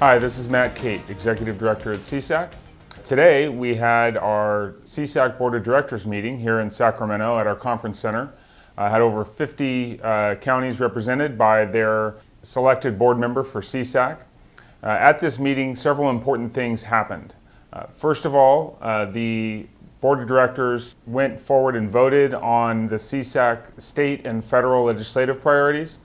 Hi, this is Cate, Executive Director at CSAC. Today we had our CSAC Board of Directors meeting here in Sacramento at our conference center. Had over 50 counties represented by their selected board member for CSAC. At this meeting, several important things happened. First of all, the Board of Directors went forward and voted on the CSAC state and federal legislative priorities.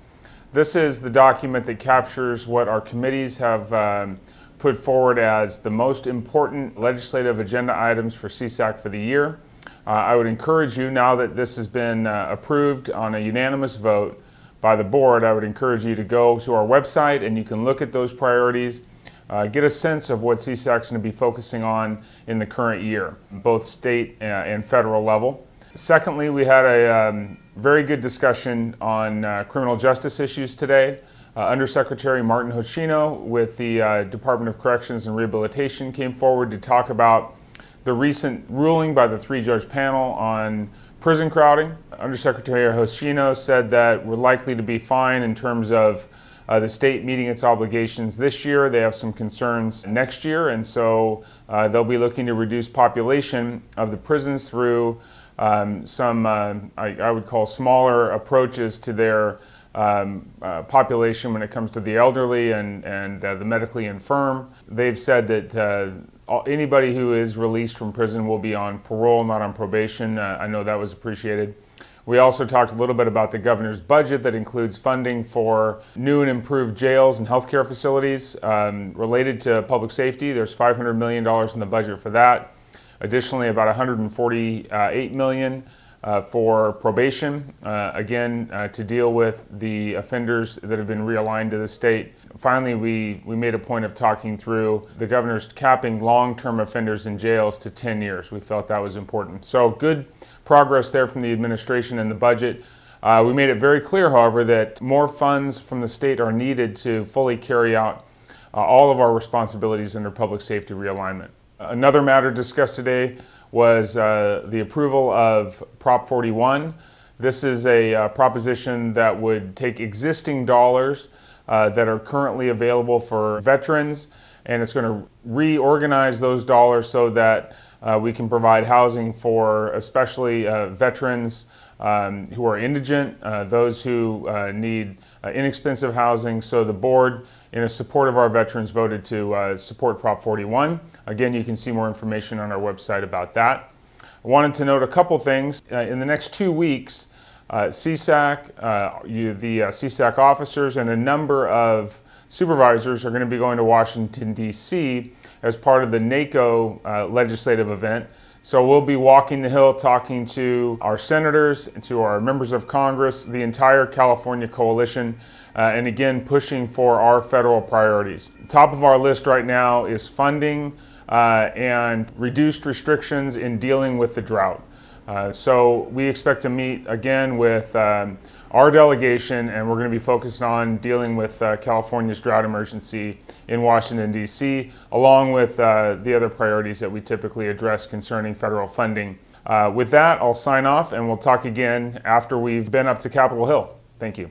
This is the document that captures what our committees have put forward as the most important legislative agenda items for CSAC for the year. I would encourage you, now that this has been approved on a unanimous vote by the board, I would encourage you to go to our website and you can look at those priorities, get a sense of what CSAC is going to be focusing on in the current year, both state and federal level. Secondly, we had a very good discussion on criminal justice issues today. Undersecretary Martin Hoshino with the Department of Corrections and Rehabilitation came forward to talk about the recent ruling by the 3-judge panel on prison crowding. Undersecretary Hoshino said that we're likely to be fine in terms of the state meeting its obligations this year. They have some concerns next year, and so they'll be looking to reduce population of the prisons through some, I would call, smaller approaches to their population when it comes to the elderly and the medically infirm. They've said that anybody who is released from prison will be on parole, not on probation. I know that was appreciated. We also talked a little bit about the governor's budget that includes funding for new and improved jails and healthcare facilities related to public safety. There's $500 million in the budget for that. Additionally, about $148 million for probation, again, to deal with the offenders that have been realigned to the state. Finally, we made a point of talking through the governor's capping long-term offenders in jails to 10 years. We felt that was important. So good progress there from the administration and the budget. We made it very clear, however, that more funds from the state are needed to fully carry out all of our responsibilities under public safety realignment. Another matter discussed today was the approval of Prop 41. This is a proposition that would take existing dollars that are currently available for veterans, and it's going to reorganize those dollars so that we can provide housing for especially veterans who are indigent, those who need inexpensive housing. So the board, in support of our veterans, voted to support Prop 41. Again, you can see more information on our website about that. I wanted to note a couple things. In the next 2 weeks, CSAC, the CSAC officers and a number of supervisors are going to be going to Washington, D.C. as part of the NACO legislative event. So we'll be walking the Hill, talking to our senators, to our members of Congress, the entire California coalition, and again, pushing for our federal priorities. Top of our list right now is funding and reduced restrictions in dealing with the drought. So we expect to meet again with our delegation, and we're going to be focused on dealing with California's drought emergency in Washington, D.C., along with the other priorities that we typically address concerning federal funding. With that, I'll sign off, and we'll talk again after we've been up to Capitol Hill. Thank you.